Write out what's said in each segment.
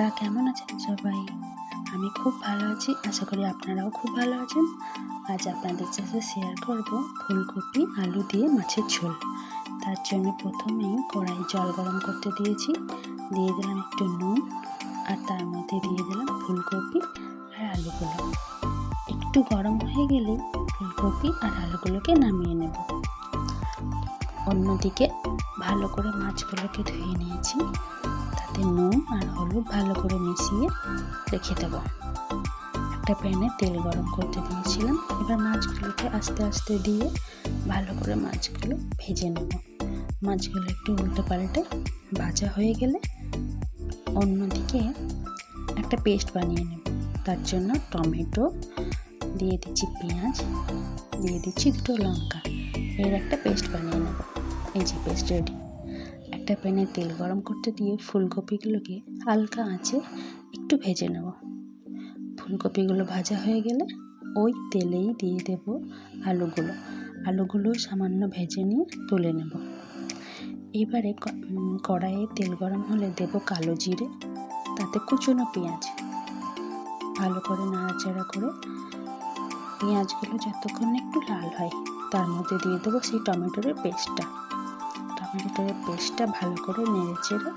বন্ধুরা, কেমন আছেন সবাই? আমি খুব ভালো আছি, আশা করি আপনারাও খুব ভালো আছেন। আজ আপনাদের সাথে শেয়ার করব ফুলকপি আলু দিয়ে মাছের ঝোল। তার জন্য প্রথমেই কড়াই জল গরম করতে দিয়েছি, দিয়ে দিলাম একটু নুন, আর তার মধ্যে দিয়ে দিলাম ফুলকপি আর আলুগুলো। একটু গরম হয়ে গেলেই ফুলকপি আর আলুগুলোকে নামিয়ে নেব। অন্যদিকে ভালো করে মাছগুলোকে ধুয়ে নিয়েছি, তাতে নুন আর হলুদ ভালো করে মিশিয়ে রেখে দেব। একটা প্যানে তেল গরম করতে দিয়েছিলাম, এবার মাছগুলোকে আস্তে আস্তে দিয়ে ভালো করে মাছগুলো ভেজে নেব। মাছগুলো একটু উল্টে পাল্টে ভাজা হয়ে গেলে অন্যদিকে একটা পেস্ট বানিয়ে নেব। তার জন্য টমেটো দিয়ে দিচ্ছি, পেঁয়াজ দিয়ে দিচ্ছি, দুটো লঙ্কা, এর একটা পেস্ট বানিয়ে নেব। এই যে পেস্ট রেডি। একটা প্যানে তেল গরম করতে দিয়ে ফুলকপিগুলোকে হালকা আঁচে একটু ভেজে নেব। ফুলকপিগুলো ভাজা হয়ে গেলে ওই তেলেই দিয়ে দেব আলুগুলো সামান্য ভেজে নিয়ে তুলে নেব। এবারে কড়াইয়ে তেল গরম হলে দেব কালো জিরে, তাতে কুচনো পেঁয়াজ, ভালো করে নাড়াচাড়া করে পেঁয়াজগুলো যতক্ষণ একটু লাল হয় তার মধ্যে দিয়ে দেবো সেই টমেটোর পেস্টটা ভালো করে নেড়ে চেড়ে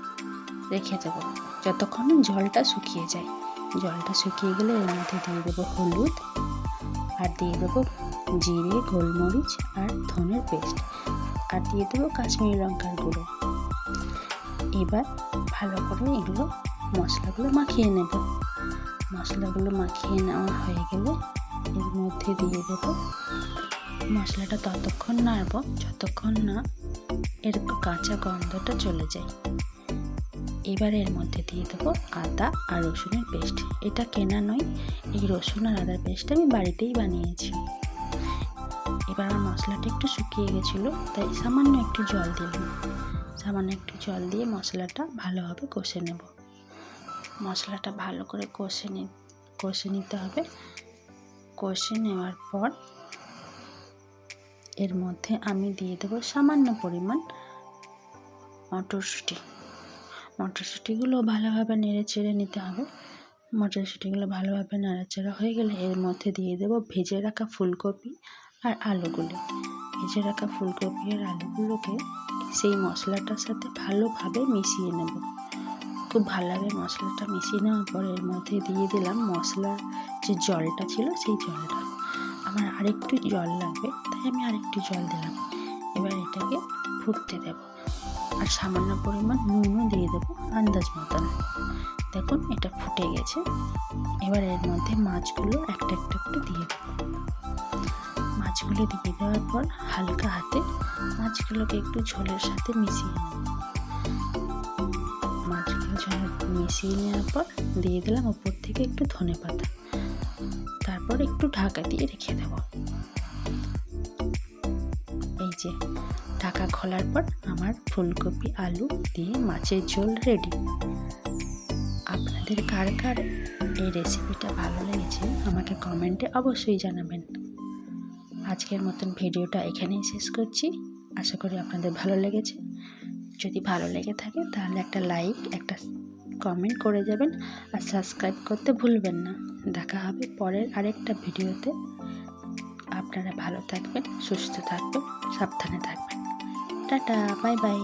রেখে দেবো যতক্ষণ জলটা শুকিয়ে যায়। জলটা শুকিয়ে গেলে এর মধ্যে দিয়ে দেবো হলুদ, আর দিয়ে দেবো জিরে, গোলমরিচ আর ধনের পেস্ট, আর দিয়ে দেবো কাশ্মীরি লঙ্কার গুঁড়ো। এবার ভালো করে এগুলো মশলাগুলো মাখিয়ে নেব। মশলাগুলো মাখিয়ে নেওয়া হয়ে গেলে এর মধ্যে দিয়ে দেবো মশলাটা ততক্ষণ নাড়ব যতক্ষণ না এর কাঁচা গন্ধটা চলে যায়। এবার এর মধ্যে দিয়ে দেবো আদা আর রসুনের পেস্ট। এটা কেনা নয়, এই রসুন আর আদার পেস্টটা আমি বাড়িতেই বানিয়েছি। এবার আমার মশলাটা একটু শুকিয়ে গেছিলো, তাই সামান্য একটু জল দিয়ে মশলাটা ভালোভাবে কষে নেব। মশলাটা ভালো করে কষে নিতে হবে। কষে নেওয়ার পর এর মধ্যে আমি দিয়ে দেবো সামান্য পরিমাণ মটরশুঁটিগুলো ভালোভাবে নেড়ে চেড়ে নিতে হবে। মটরশুঁটিগুলো ভালোভাবে নাড়াচাড়া হয়ে গেলে এর মধ্যে দিয়ে দেবো ভেজে রাখা ফুলকপি আর আলুগুলো। ভেজে রাখা ফুলকপি আর আলুগুলোকে সেই মশলাটার সাথে ভালোভাবে মিশিয়ে নেব। খুব ভালোভাবে মশলাটা মিশিয়ে নেওয়ার পর এর মধ্যে দিয়ে দিলাম মশলার যে জলটা ছিল সেই জলটা। আমার আরেকটু জল লাগবে, তাই আমি আরেকটু জল দিলাম। এবার এটাকে ফুটতে দেব, আর সামান্য পরিমাণ নুনও দিয়ে দেবো আন্দাজ মতন। দেখুন এটা ফুটে গেছে। এবার এর মধ্যে মাছগুলো একটা একটা করে দিয়ে দেবো। মাছগুলো দিয়ে দেওয়ার পর হালকা হাতে মাছগুলোকে একটু ঝোলের সাথে মিশিয়ে নেব। মাছগুলো মিশিয়ে নেওয়ার পর দিয়ে দিলাম ওপর থেকে একটু ধনেপাতা, তারপর একটু ঢাকা দিয়ে রেখে দেব। এই যে ঢাকা খোলার পর আমার ফুলকপি আলু দিয়ে মাছের ঝোল রেডি। আপনাদের কার কার এই রেসিপিটা ভালো লেগেছে আমাকে কমেন্টে অবশ্যই জানাবেন। আজকের মতন ভিডিওটা এখানেই শেষ করছি। আশা করি আপনাদের ভালো লেগেছে। যদি ভালো লেগে থাকে তাহলে একটা লাইক, একটা কমেন্ট করে যাবেন, আর সাবস্ক্রাইব করতে ভুলবেন না। দেখা হবে পরের আরেকটা ভিডিওতে। আপনারা ভালো থাকবেন, সুস্থ থাকবেন, সাবধানে থাকবেন। Tata, bye bye.